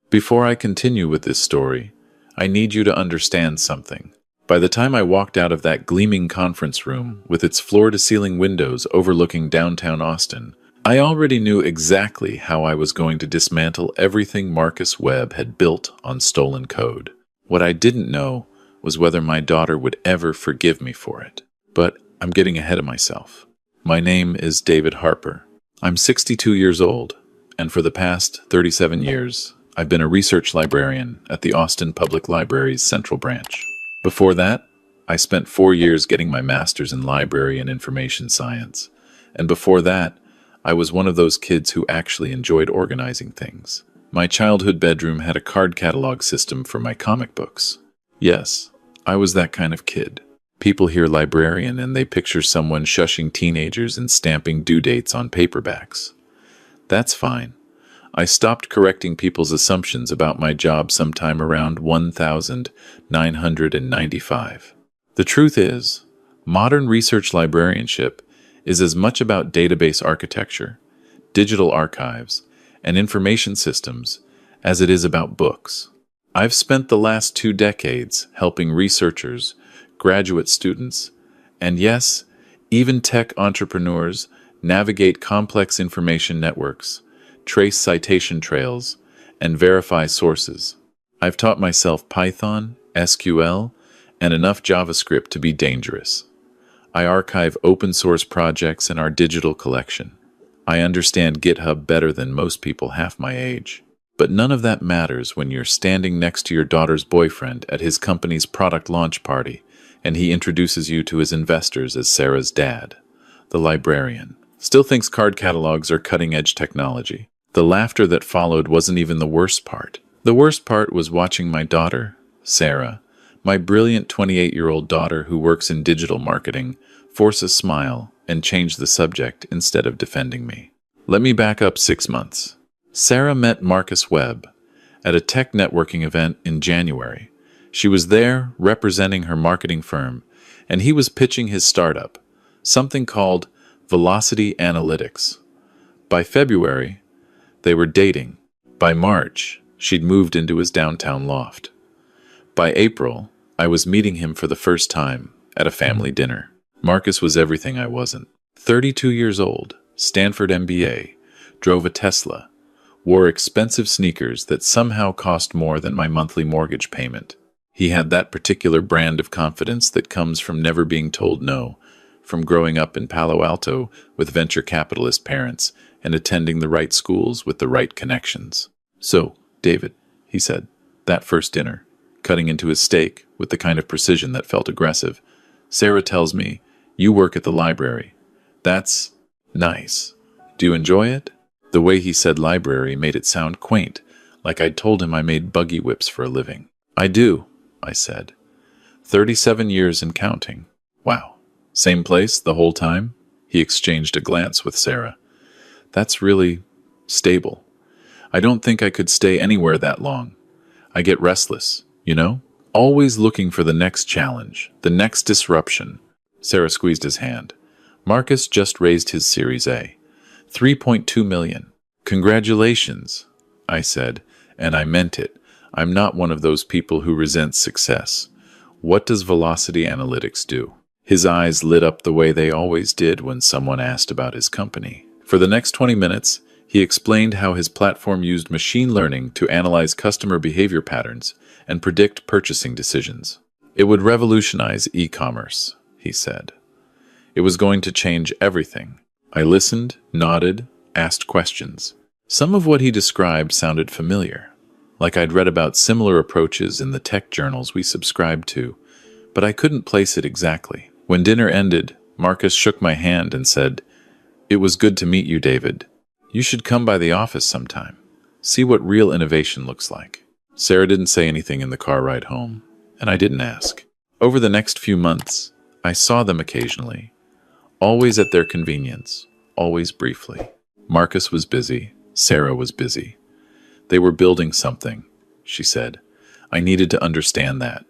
Before I continue with this story, I need you to understand something. By the time I walked out of that gleaming conference room with its floor-to-ceiling windows overlooking downtown Austin, I already knew exactly how I was going to dismantle everything Marcus Webb had built on stolen code. What I didn't know was whether my daughter would ever forgive me for it. But I'm getting ahead of myself. My name is David Harper. I'm 62 years old, and for the past 37 years, I've been a research librarian at the Austin Public Library's Central Branch. Before that, I spent 4 years getting my master's in library and information science. And before that, I was one of those kids who actually enjoyed organizing things. My childhood bedroom had a card catalog system for my comic books. Yes, I was that kind of kid. People hear librarian and they picture someone shushing teenagers and stamping due dates on paperbacks. That's fine. I stopped correcting people's assumptions about my job sometime around 1995. The truth is, modern research librarianship is as much about database architecture, digital archives, and information systems as it is about books. I've spent the last 2 decades helping researchers, graduate students, and yes, even tech entrepreneurs navigate complex information networks, trace citation trails, and verify sources. I've taught myself Python, SQL, and enough JavaScript to be dangerous. I archive open source projects in our digital collection. I understand GitHub better than most people half my age. But none of that matters when you're standing next to your daughter's boyfriend at his company's product launch party, and he introduces you to his investors as Sarah's dad. The librarian still thinks card catalogs are cutting-edge technology. The laughter that followed wasn't even the worst part. The worst part was watching my daughter, Sarah, my brilliant 28-year-old daughter who works in digital marketing, force a smile and change the subject instead of defending me. Let me back up 6 months. Sarah met Marcus Webb at a tech networking event in January. She was there representing her marketing firm, and he was pitching his startup, something called Velocity Analytics. By February, they were dating. By March, she'd moved into his downtown loft. By April, I was meeting him for the first time at a family dinner. Marcus was everything I wasn't. 32 years old, Stanford MBA, drove a Tesla, wore expensive sneakers that somehow cost more than my monthly mortgage payment. He had that particular brand of confidence that comes from never being told no, from growing up in Palo Alto with venture capitalist parents and attending the right schools with the right connections. "So, David," he said, that first dinner, cutting into his steak with the kind of precision that felt aggressive, "Sarah tells me you work at the library. That's nice. Do you enjoy it?" The way he said library made it sound quaint, like I'd told him I made buggy whips for a living. "I do," I said. 37 years and counting. "Wow. Same place the whole time?" He exchanged a glance with Sarah. "That's really stable. I don't think I could stay anywhere that long. I get restless, you know? Always looking for the next challenge, the next disruption." Sarah squeezed his hand. "Marcus just raised his Series A. 3.2 million. "Congratulations," I said, and I meant it. I'm not one of those people who resents success. "What does Velocity Analytics do?" His eyes lit up the way they always did when someone asked about his company. For the next 20 minutes, he explained how his platform used machine learning to analyze customer behavior patterns and predict purchasing decisions. It would revolutionize e-commerce, he said. It was going to change everything. I listened, nodded, asked questions. Some of what he described sounded familiar, like I'd read about similar approaches in the tech journals we subscribed to, but I couldn't place it exactly. When dinner ended, Marcus shook my hand and said, "It was good to meet you, David. You should come by the office sometime. See what real innovation looks like." Sarah didn't say anything in the car ride home, and I didn't ask. Over the next few months, I saw them occasionally, always at their convenience, always briefly. Marcus was busy. Sarah was busy. They were building something, she said. I needed to understand that.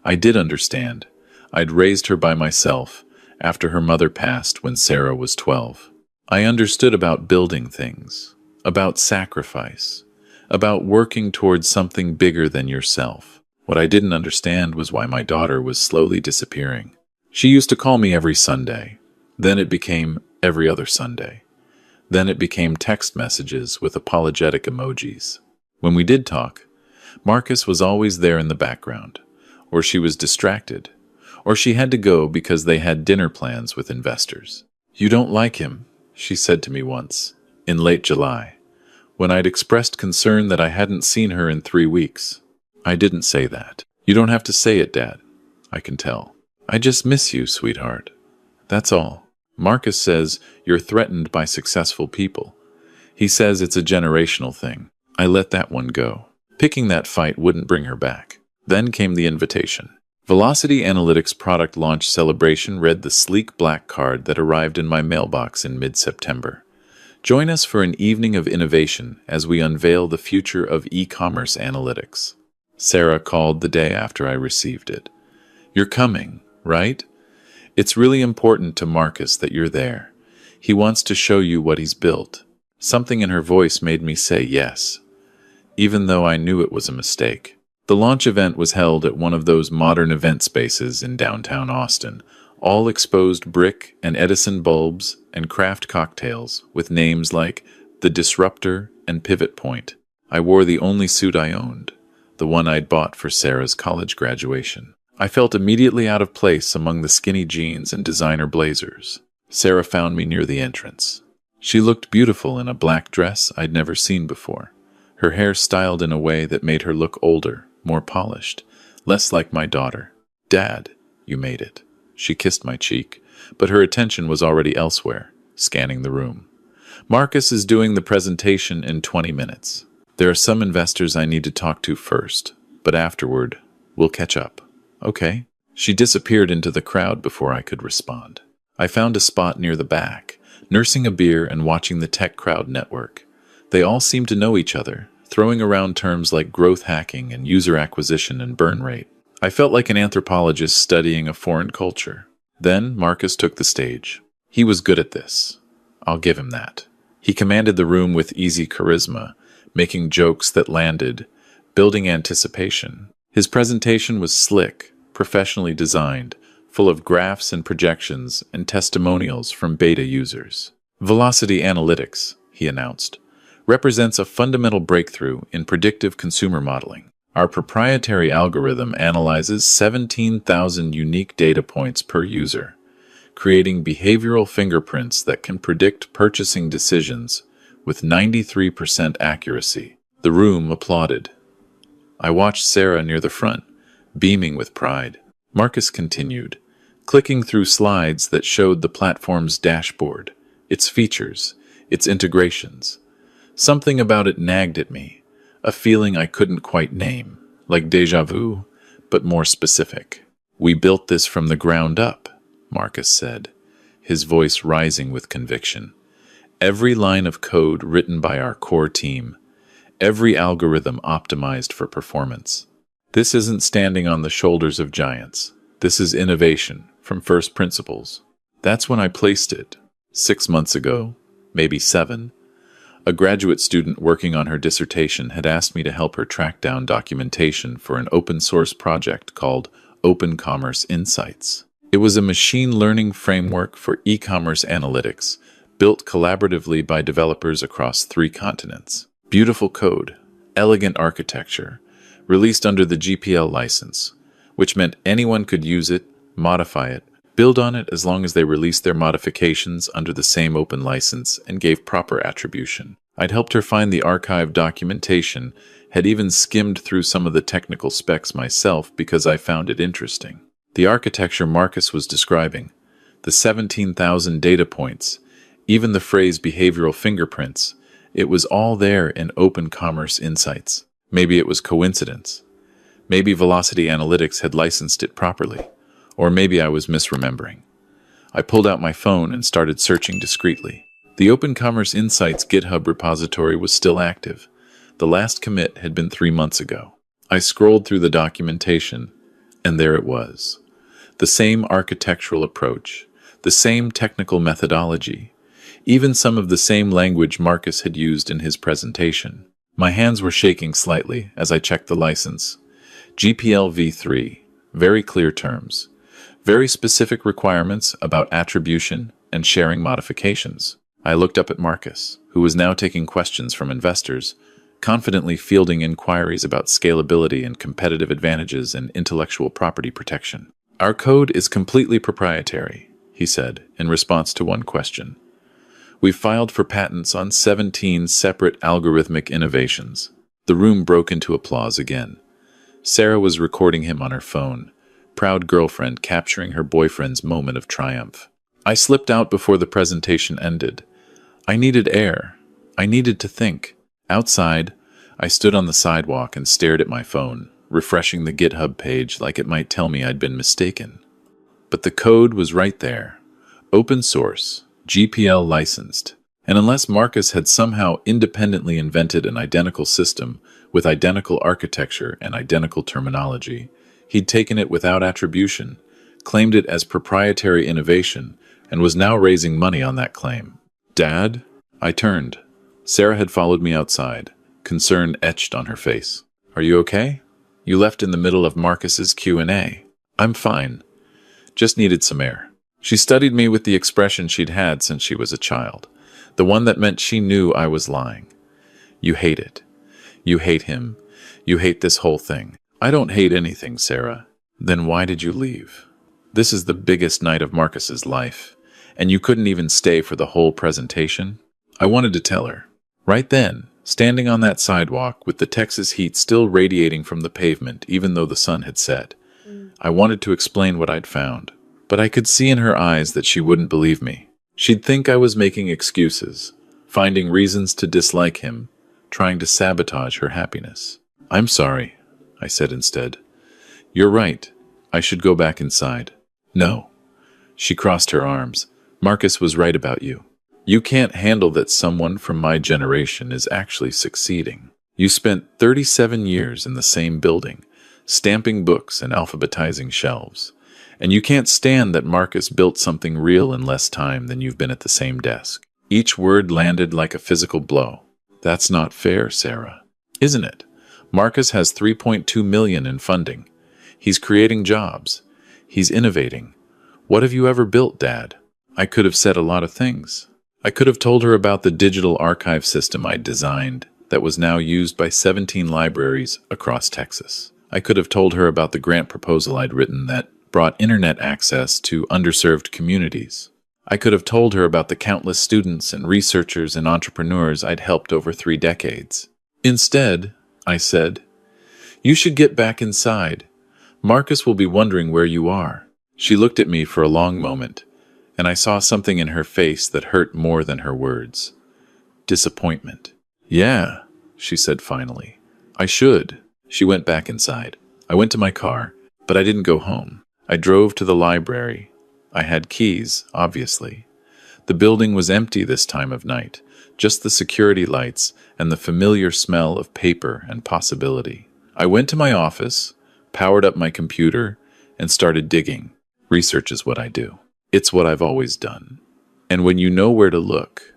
I did understand. I'd raised her by myself after her mother passed when Sarah was 12. I understood about building things, about sacrifice, about working towards something bigger than yourself. What I didn't understand was why my daughter was slowly disappearing. She used to call me every Sunday. Then it became every other Sunday. Then it became text messages with apologetic emojis. When we did talk, Marcus was always there in the background, or she was distracted, or she had to go because they had dinner plans with investors. "You don't like him," she said to me once, in late July, when I'd expressed concern that I hadn't seen her in 3 weeks. I didn't say that. "You don't have to say it, Dad. I can tell. I just miss you, sweetheart. That's all." Marcus says you're threatened by successful people. He says it's a generational thing. I let that one go. Picking that fight wouldn't bring her back. Then came the invitation. Velocity Analytics product launch celebration read the sleek black card that arrived in my mailbox in mid-September. Join us for an evening of innovation as we unveil the future of e-commerce analytics. Sarah called the day after I received it. "You're coming, right? It's really important to Marcus that you're there. He wants to show you what he's built." Something in her voice made me say yes, even though I knew it was a mistake. The launch event was held at one of those modern event spaces in downtown Austin, all exposed brick and Edison bulbs and craft cocktails with names like The Disruptor and Pivot Point. I wore the only suit I owned, the one I'd bought for Sarah's college graduation. I felt immediately out of place among the skinny jeans and designer blazers. Sarah found me near the entrance. She looked beautiful in a black dress I'd never seen before, her hair styled in a way that made her look older, more polished, less like my daughter. "Dad, you made it." She kissed my cheek, but her attention was already elsewhere, scanning the room. "Marcus is doing the presentation in 20 minutes. There are some investors I need to talk to first, but afterward, we'll catch up. Okay?" She disappeared into the crowd before I could respond. I found a spot near the back, nursing a beer and watching the tech crowd network. They all seemed to know each other, throwing around terms like growth hacking and user acquisition and burn rate. I felt like an anthropologist studying a foreign culture. Then Marcus took the stage. He was good at this. I'll give him that. He commanded the room with easy charisma, making jokes that landed, building anticipation. His presentation was slick, professionally designed, full of graphs and projections and testimonials from beta users. "Velocity Analytics," he announced, "represents a fundamental breakthrough in predictive consumer modeling. Our proprietary algorithm analyzes 17,000 unique data points per user, creating behavioral fingerprints that can predict purchasing decisions with 93% accuracy." The room applauded. I watched Sarah near the front, beaming with pride. Marcus continued, clicking through slides that showed the platform's dashboard, its features, its integrations. Something about it nagged at me, a feeling I couldn't quite name, like déjà vu, but more specific. "We built this from the ground up," Marcus said, his voice rising with conviction. "Every line of code written by our core team, every algorithm optimized for performance. This isn't standing on the shoulders of giants. This is innovation from first principles." That's when I placed it. 6 months ago, maybe 7. A graduate student working on her dissertation had asked me to help her track down documentation for an open-source project called Open Commerce Insights. It was a machine learning framework for e-commerce analytics, built collaboratively by developers across 3 continents. Beautiful code, elegant architecture, released under the GPL license, which meant anyone could use it, modify it, build on it as long as they released their modifications under the same open license and gave proper attribution. I'd helped her find the archived documentation, had even skimmed through some of the technical specs myself because I found it interesting. The architecture Marcus was describing, the 17,000 data points, even the phrase behavioral fingerprints, it was all there in Open Commerce Insights. Maybe it was coincidence. Maybe Velocity Analytics had licensed it properly. Or maybe I was misremembering. I pulled out my phone and started searching discreetly. The Open Commerce Insights GitHub repository was still active. The last commit had been 3 months ago. I scrolled through the documentation, and there it was. The same architectural approach, the same technical methodology, even some of the same language Marcus had used in his presentation. My hands were shaking slightly as I checked the license. GPL v3. Very clear terms. Very specific requirements about attribution and sharing modifications. I looked up at Marcus, who was now taking questions from investors, confidently fielding inquiries about scalability and competitive advantages and intellectual property protection. Our code is completely proprietary, he said, in response to one question. We've filed for patents on 17 separate algorithmic innovations. The room broke into applause again. Sarah was recording him on her phone, proud girlfriend capturing her boyfriend's moment of triumph. I slipped out before the presentation ended. I needed air. I needed to think. Outside, I stood on the sidewalk and stared at my phone, refreshing the GitHub page like it might tell me I'd been mistaken. But the code was right there. Open source, GPL licensed. And unless Marcus had somehow independently invented an identical system with identical architecture and identical terminology, he'd taken it without attribution, claimed it as proprietary innovation, and was now raising money on that claim. Dad? I turned. Sarah had followed me outside, concern etched on her face. Are you okay? You left in the middle of Marcus's Q&A. I'm fine. Just needed some air. She studied me with the expression she'd had since she was a child, the one that meant she knew I was lying. You hate it. You hate him. You hate this whole thing. I don't hate anything, Sarah. Then why did you leave? This is the biggest night of Marcus's life, and you couldn't even stay for the whole presentation? I wanted to tell her. Right then, standing on that sidewalk with the Texas heat still radiating from the pavement even though the sun had set, I wanted to explain what I'd found. But I could see in her eyes that she wouldn't believe me. She'd think I was making excuses, finding reasons to dislike him, trying to sabotage her happiness. I'm sorry, I said instead. You're right. I should go back inside. No. She crossed her arms. Marcus was right about you. You can't handle that someone from my generation is actually succeeding. You spent 37 years in the same building, stamping books and alphabetizing shelves. And you can't stand that Marcus built something real in less time than you've been at the same desk. Each word landed like a physical blow. That's not fair, Sarah. Isn't it? Marcus has $3.2 million in funding. He's creating jobs. He's innovating. What have you ever built, Dad? I could have said a lot of things. I could have told her about the digital archive system I'd designed that was now used by 17 libraries across Texas. I could have told her about the grant proposal I'd written that brought internet access to underserved communities. I could have told her about the countless students and researchers and entrepreneurs I'd helped over 3 decades. Instead, I said, you should get back inside. Marcus will be wondering where you are. She looked at me for a long moment, and I saw something in her face that hurt more than her words. Disappointment. Yeah, she said finally. I should. She went back inside. I went to my car, but I didn't go home. I drove to the library. I had keys, obviously. The building was empty this time of night, just the security lights and the familiar smell of paper and possibility. I went to my office, powered up my computer, and started digging. Research is what I do. It's what I've always done. And when you know where to look,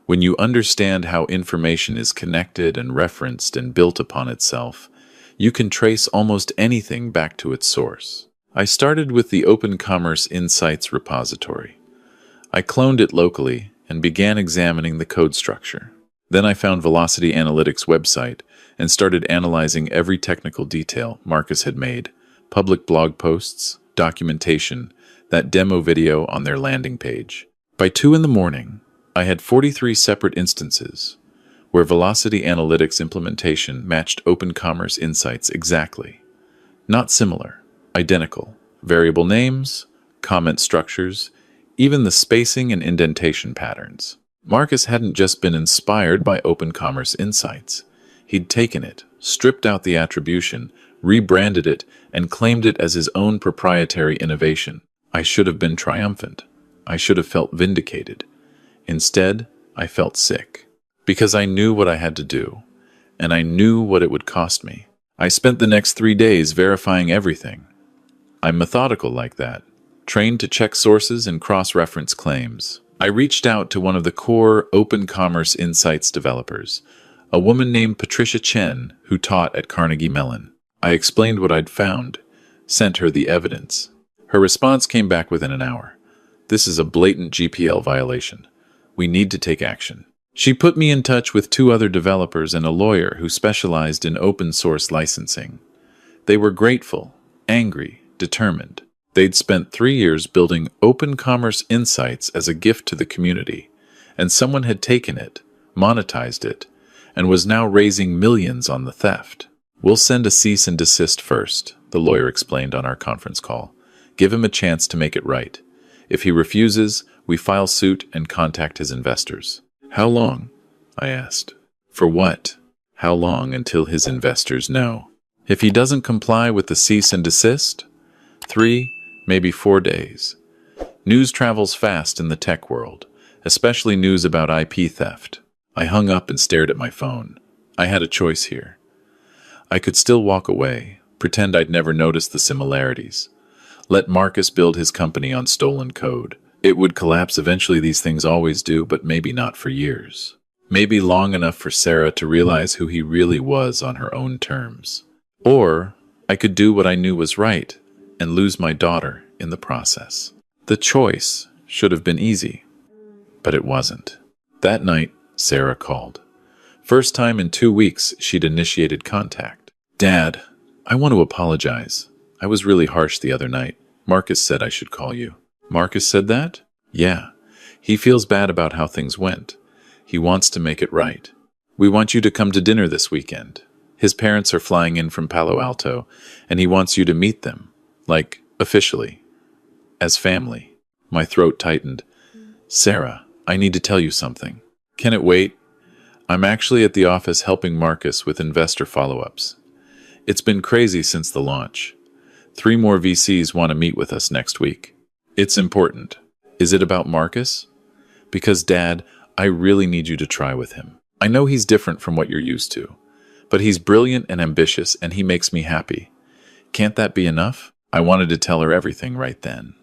when you understand how information is connected and referenced and built upon itself, you can trace almost anything back to its source. I started with the Open Commerce Insights repository. I cloned it locally and began examining the code structure. Then I found Velocity Analytics' website and started analyzing every technical detail Marcus had made, public blog posts, documentation, that demo video on their landing page. By 2 in the morning, I had 43 separate instances where Velocity Analytics implementation matched Open Commerce Insights exactly. Not similar, identical. Variable names, comment structures, even the spacing and indentation patterns. Marcus hadn't just been inspired by Open Commerce Insights. He'd taken it, stripped out the attribution, rebranded it, and claimed it as his own proprietary innovation. I should have been triumphant. I should have felt vindicated. Instead, I felt sick. Because I knew what I had to do, and I knew what it would cost me. I spent the next 3 days verifying everything. I'm methodical like that, trained to check sources and cross-reference claims. I reached out to one of the core Open Commerce Insights developers, A woman named Patricia Chen, who taught at Carnegie Mellon. I explained what I'd found, sent her the evidence. Her response came back within an hour. This is a blatant GPL violation. We need to take action. She put me in touch with 2 other developers and a lawyer who specialized in open source licensing. They were grateful, angry, determined. They'd spent 3 years building open commerce insights as a gift to the community, and someone had taken it, monetized it, and was now raising millions on the theft. We'll send a cease and desist first, the lawyer explained on our conference call. Give him a chance to make it right. If he refuses, we file suit and contact his investors. How long? I asked. For what? How long until his investors know? If he doesn't comply with the cease and desist? 3, maybe 4 days. News travels fast in the tech world, especially news about IP theft. I hung up and stared at my phone. I had a choice here. I could still walk away, pretend I'd never noticed the similarities. Let Marcus build his company on stolen code. It would collapse eventually, these things always do, but maybe not for years. Maybe long enough for Sarah to realize who he really was on her own terms. Or I could do what I knew was right and lose my daughter in the process. The choice should have been easy, but it wasn't. That night, Sarah called. First time in 2 weeks she'd initiated contact. Dad, I want to apologize. I was really harsh the other night. Marcus said I should call you. Marcus said that? Yeah. He feels bad about how things went. He wants to make it right. We want you to come to dinner this weekend. His parents are flying in from Palo Alto, and he wants you to meet them. Like, officially. As family. My throat tightened. Sarah, I need to tell you something. Can it wait? I'm actually at the office helping Marcus with investor follow-ups. It's been crazy since the launch. 3 more VCs want to meet with us next week. It's important. Is it about Marcus? Because, Dad, I really need you to try with him. I know he's different from what you're used to, but he's brilliant and ambitious, and he makes me happy. Can't that be enough? I wanted to tell her everything right then.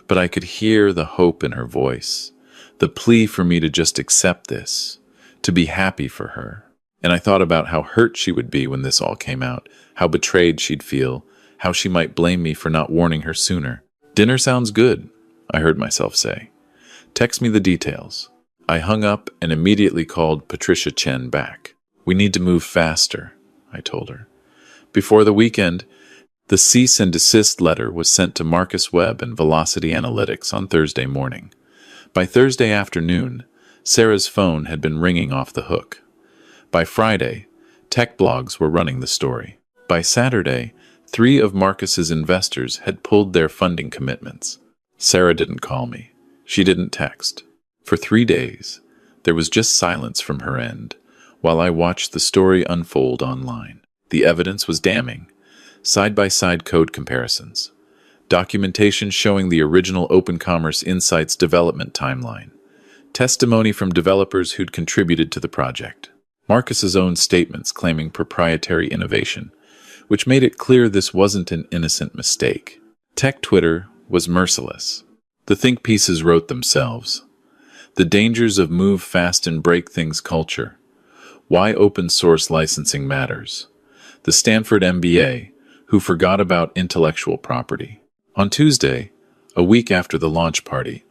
But I could hear the hope in her voice, the plea for me to just accept this, to be happy for her. And I thought about how hurt she would be when this all came out, how betrayed she'd feel, how she might blame me for not warning her sooner. Dinner sounds good, I heard myself say. Text me the details. I hung up and immediately called Patricia Chen back. We need to move faster, I told her. Before the weekend, the cease and desist letter was sent to Marcus Webb and Velocity Analytics on Thursday morning. By Thursday afternoon, Sarah's phone had been ringing off the hook. By Friday, tech blogs were running the story. By Saturday, 3 of Marcus's investors had pulled their funding commitments. Sarah didn't call me. She didn't text. For 3 days, there was just silence from her end, while I watched the story unfold online. The evidence was damning. Side-by-side code comparisons. Documentation showing the original Open Commerce Insights development timeline. Testimony from developers who'd contributed to the project. Marcus's own statements claiming proprietary innovation, which made it clear this wasn't an innocent mistake. Tech Twitter was merciless. The think pieces wrote themselves. The dangers of move fast and break things culture. Why open source licensing matters. The Stanford MBA, who forgot about intellectual property. On Tuesday, a week after the launch party,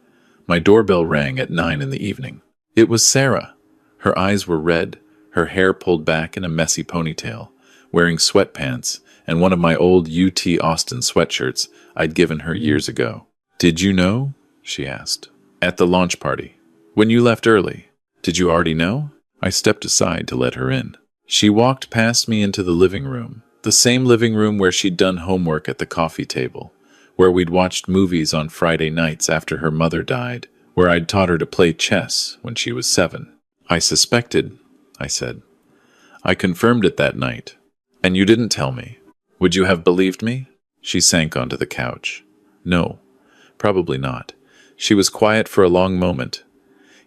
my doorbell rang at 9 in the evening. It was Sarah. Her eyes were red, her hair pulled back in a messy ponytail, wearing sweatpants and one of my old UT Austin sweatshirts I'd given her years ago. Did you know? She asked. At the launch party. When you left early. Did you already know? I stepped aside to let her in. She walked past me into the living room, the same living room where she'd done homework at the coffee table, where we'd watched movies on Friday nights after her mother died, where I'd taught her to play chess when she was 7. I suspected, I said. I confirmed it that night. And you didn't tell me. Would you have believed me? She sank onto the couch. No, probably not. She was quiet for a long moment.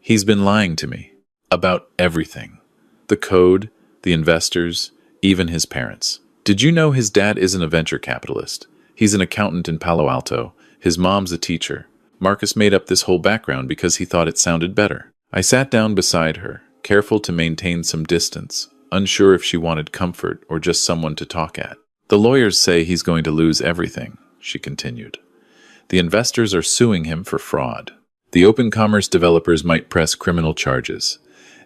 He's been lying to me. About everything. The code, the investors, even his parents. Did you know his dad isn't a venture capitalist? He's an accountant in Palo Alto. His mom's a teacher. Marcus made up this whole background because he thought it sounded better. I sat down beside her, careful to maintain some distance, unsure if she wanted comfort or just someone to talk at. The lawyers say he's going to lose everything, she continued. The investors are suing him for fraud. The open commerce developers might press criminal charges.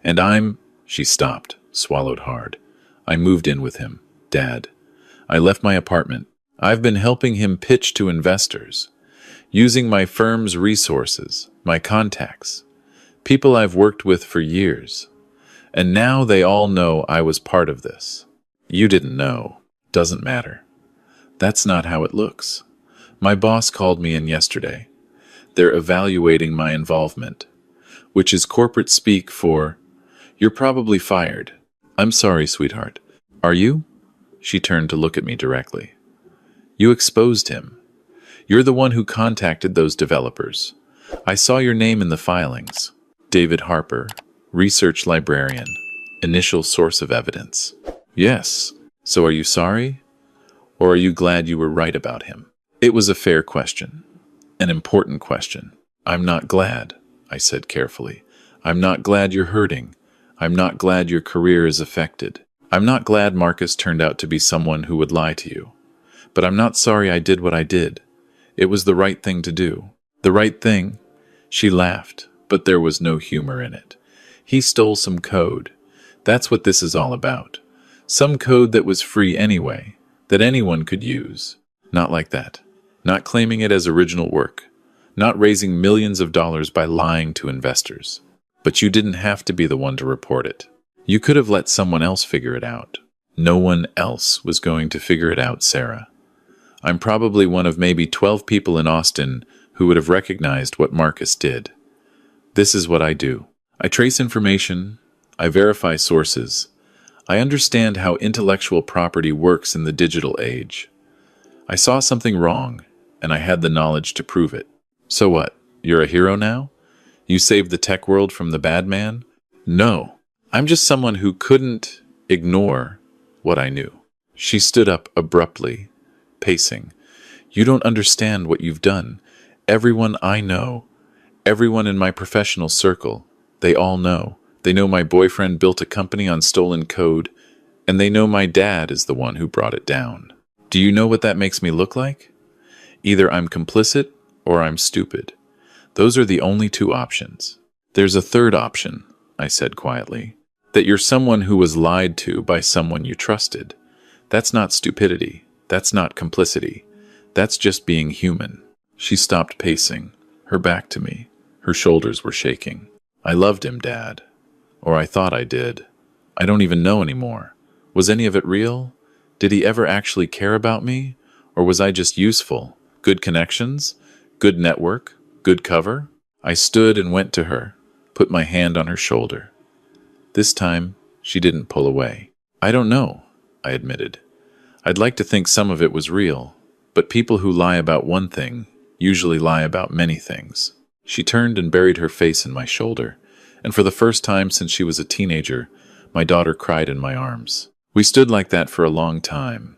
And she stopped, swallowed hard. I moved in with him, Dad. I left my apartment. I've been helping him pitch to investors, using my firm's resources, my contacts, people I've worked with for years. And now they all know I was part of this. You didn't know. Doesn't matter. That's not how it looks. My boss called me in yesterday. They're evaluating my involvement, which is corporate speak for, "You're probably fired." I'm sorry, sweetheart. Are you? She turned to look at me directly. You exposed him. You're the one who contacted those developers. I saw your name in the filings. David Harper, research librarian, initial source of evidence. Yes. So are you sorry? Or are you glad you were right about him? It was a fair question. An important question. I'm not glad, I said carefully. I'm not glad you're hurting. I'm not glad your career is affected. I'm not glad Marcus turned out to be someone who would lie to you. But I'm not sorry I did what I did. It was the right thing to do. The right thing? She laughed, but there was no humor in it. He stole some code. That's what this is all about. Some code that was free anyway, that anyone could use. Not like that. Not claiming it as original work. Not raising millions of dollars by lying to investors. But you didn't have to be the one to report it. You could have let someone else figure it out. No one else was going to figure it out, Sarah. I'm probably one of maybe 12 people in Austin who would have recognized what Marcus did. This is what I do. I trace information. I verify sources. I understand how intellectual property works in the digital age. I saw something wrong, and I had the knowledge to prove it. So what? You're a hero now? You saved the tech world from the bad man? No. I'm just someone who couldn't ignore what I knew. She stood up abruptly, pacing. You don't understand what you've done. Everyone I know, everyone in my professional circle, they all know. They know my boyfriend built a company on stolen code, and they know my dad is the one who brought it down. Do you know what that makes me look like? Either I'm complicit or I'm stupid. Those are the only two options. There's a third option, I said quietly, that you're someone who was lied to by someone you trusted. That's not stupidity. That's not complicity. That's just being human. She stopped pacing, her back to me. Her shoulders were shaking. I loved him, Dad. Or I thought I did. I don't even know anymore. Was any of it real? Did he ever actually care about me? Or was I just useful? Good connections? Good network? Good cover? I stood and went to her, put my hand on her shoulder. This time, she didn't pull away. I don't know, I admitted. I'd like to think some of it was real, but people who lie about one thing usually lie about many things. She turned and buried her face in my shoulder, and for the first time since she was a teenager, my daughter cried in my arms. We stood like that for a long time.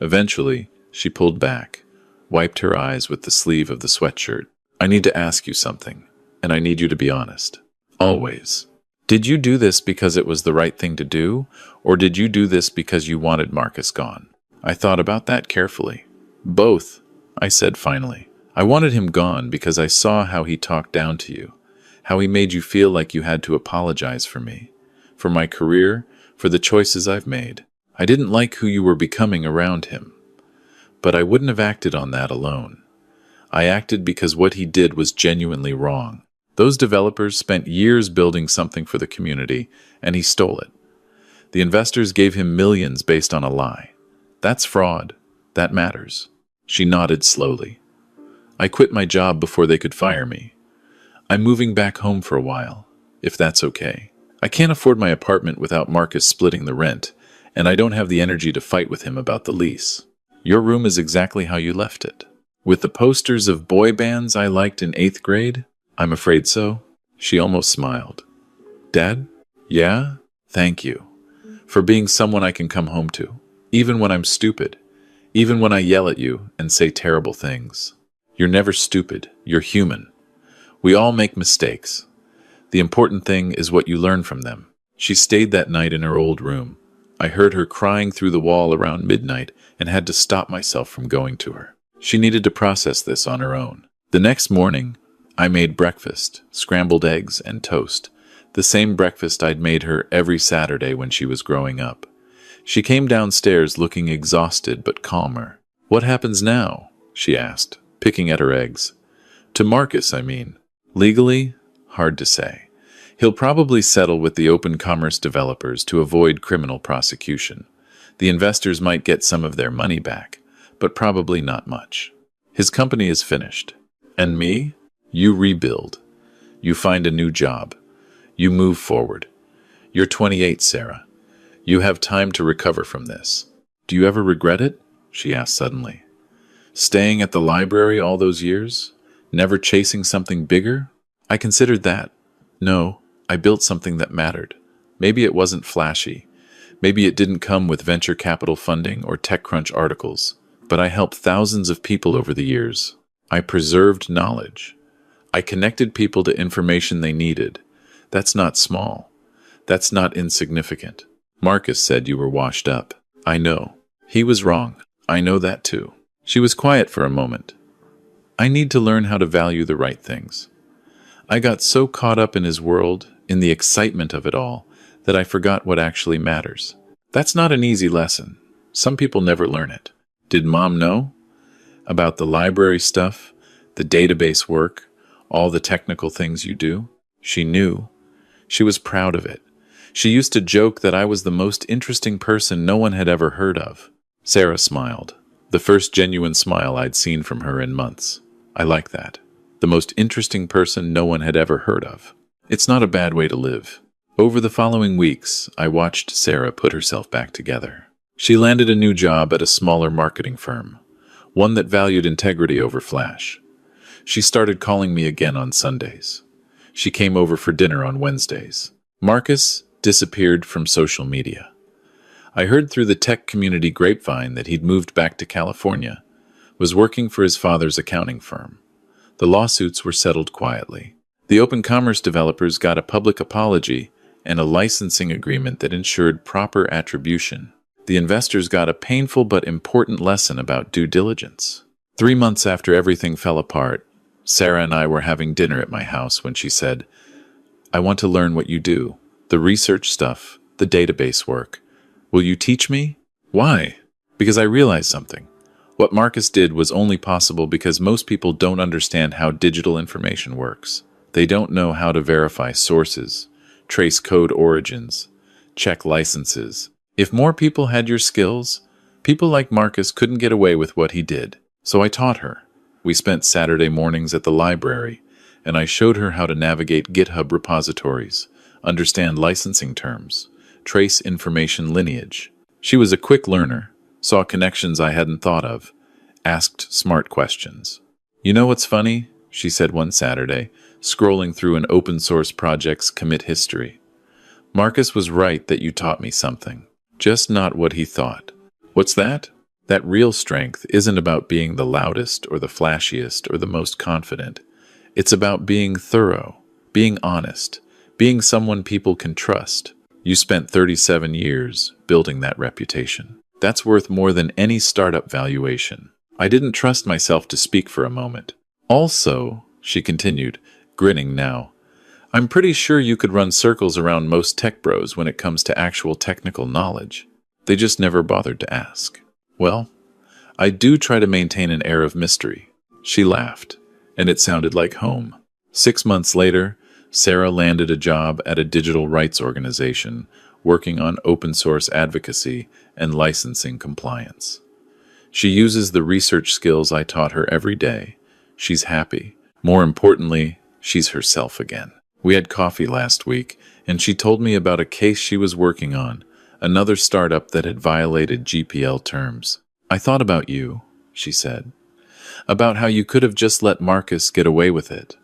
Eventually, she pulled back, wiped her eyes with the sleeve of the sweatshirt. I need to ask you something, and I need you to be honest. Always. Did you do this because it was the right thing to do, or did you do this because you wanted Marcus gone? I thought about that carefully. Both, I said finally. I wanted him gone because I saw how he talked down to you, how he made you feel like you had to apologize for me, for my career, for the choices I've made. I didn't like who you were becoming around him. But I wouldn't have acted on that alone. I acted because what he did was genuinely wrong. Those developers spent years building something for the community, and he stole it. The investors gave him millions based on a lie. That's fraud. That matters. She nodded slowly. I quit my job before they could fire me. I'm moving back home for a while, if that's okay. I can't afford my apartment without Marcus splitting the rent, and I don't have the energy to fight with him about the lease. Your room is exactly how you left it. With the posters of boy bands I liked in 8th grade? I'm afraid so. She almost smiled. Dad? Yeah? Thank you. For being someone I can come home to. Even when I'm stupid. Even when I yell at you and say terrible things. You're never stupid. You're human. We all make mistakes. The important thing is what you learn from them. She stayed that night in her old room. I heard her crying through the wall around midnight and had to stop myself from going to her. She needed to process this on her own. The next morning, I made breakfast, scrambled eggs and toast, the same breakfast I'd made her every Saturday when she was growing up. She came downstairs looking exhausted but calmer. "What happens now?" she asked, picking at her eggs. "To Marcus, I mean. Legally, hard to say. He'll probably settle with the open commerce developers to avoid criminal prosecution. The investors might get some of their money back, but probably not much. His company is finished. And me? You rebuild. You find a new job. You move forward. You're 28, Sarah. You have time to recover from this. Do you ever regret it?" she asked suddenly. "Staying at the library all those years? Never chasing something bigger?" I considered that. No, I built something that mattered. Maybe it wasn't flashy. Maybe it didn't come with venture capital funding or TechCrunch articles. But I helped thousands of people over the years. I preserved knowledge. I connected people to information they needed. That's not small. That's not insignificant. "Marcus said you were washed up." "I know. He was wrong. I know that too." She was quiet for a moment. "I need to learn how to value the right things. I got so caught up in his world, in the excitement of it all, that I forgot what actually matters. That's not an easy lesson. Some people never learn it." "Did Mom know? About the library stuff, the database work, all the technical things you do?" "She knew. She was proud of it. She used to joke that I was the most interesting person no one had ever heard of." Sarah smiled, the first genuine smile I'd seen from her in months. "I like that. The most interesting person no one had ever heard of. It's not a bad way to live." Over the following weeks, I watched Sarah put herself back together. She landed a new job at a smaller marketing firm, one that valued integrity over flash. She started calling me again on Sundays. She came over for dinner on Wednesdays. Marcus disappeared from social media. I heard through the tech community grapevine that he'd moved back to California, was working for his father's accounting firm. The lawsuits were settled quietly. The open commerce developers got a public apology and a licensing agreement that ensured proper attribution. The investors got a painful but important lesson about due diligence. 3 months after everything fell apart, Sarah and I were having dinner at my house when she said, "I want to learn what you do. The research stuff, the database work. Will you teach me?" "Why?" "Because I realized something. What Marcus did was only possible because most people don't understand how digital information works. They don't know how to verify sources, trace code origins, check licenses. If more people had your skills, people like Marcus couldn't get away with what he did. So I taught her. We spent Saturday mornings at the library, and I showed her how to navigate GitHub repositories, understand licensing terms, trace information lineage. She was a quick learner, saw connections I hadn't thought of, asked smart questions. "You know what's funny?" she said one Saturday, scrolling through an open source project's commit history. "Marcus was right that you taught me something. Just not what he thought." "What's that?" "That real strength isn't about being the loudest or the flashiest or the most confident. It's about being thorough, being honest, being someone people can trust. You spent 37 years building that reputation. That's worth more than any startup valuation." I didn't trust myself to speak for a moment. "Also," she continued, grinning now, "I'm pretty sure you could run circles around most tech bros when it comes to actual technical knowledge. They just never bothered to ask." "Well, I do try to maintain an air of mystery." She laughed, and it sounded like home. 6 months later, Sarah landed a job at a digital rights organization working on open source advocacy and licensing compliance. She uses the research skills I taught her every day. She's happy. More importantly, she's herself again. We had coffee last week, and she told me about a case she was working on, another startup that had violated GPL terms. "I thought about you," she said, "about how you could have just let Marcus get away with it,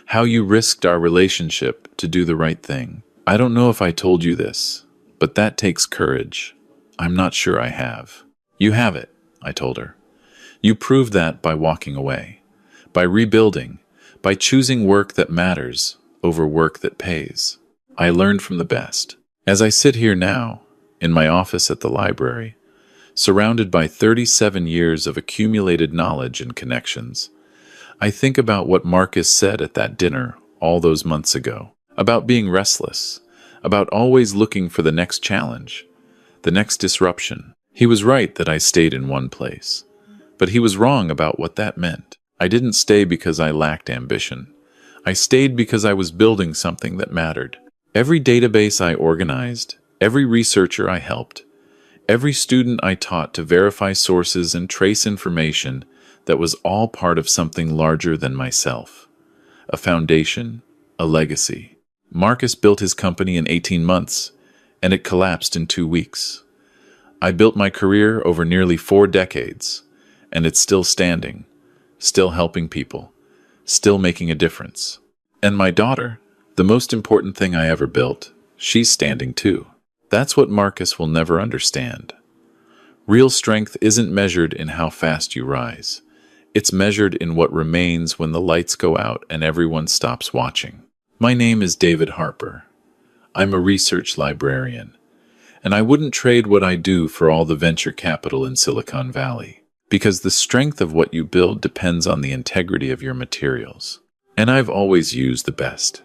how you risked our relationship to do the right thing. I don't know if I told you this, but that takes courage. I'm not sure I have." "You have it," I told her. "You proved that by walking away, by rebuilding, by choosing work that matters, over work that pays. I learned from the best. As I sit here now, in my office at the library, surrounded by 37 years of accumulated knowledge and connections, I think about what Marcus said at that dinner all those months ago, about being restless, about always looking for the next challenge, the next disruption. He was right that I stayed in one place, but he was wrong about what that meant. I didn't stay because I lacked ambition. I stayed because I was building something that mattered. Every database I organized, every researcher I helped, every student I taught to verify sources and trace information, that was all part of something larger than myself. A foundation, a legacy. Marcus built his company in 18 months, and it collapsed in 2 weeks. I built my career over nearly 4 decades, and it's still standing, still helping people, still making a difference. And my daughter, the most important thing I ever built, she's standing too. That's what Marcus will never understand. Real strength isn't measured in how fast you rise. It's measured in what remains when the lights go out and everyone stops watching. My name is David Harper. I'm a research librarian, and I wouldn't trade what I do for all the venture capital in Silicon Valley, because the strength of what you build depends on the integrity of your materials. And I've always used the best.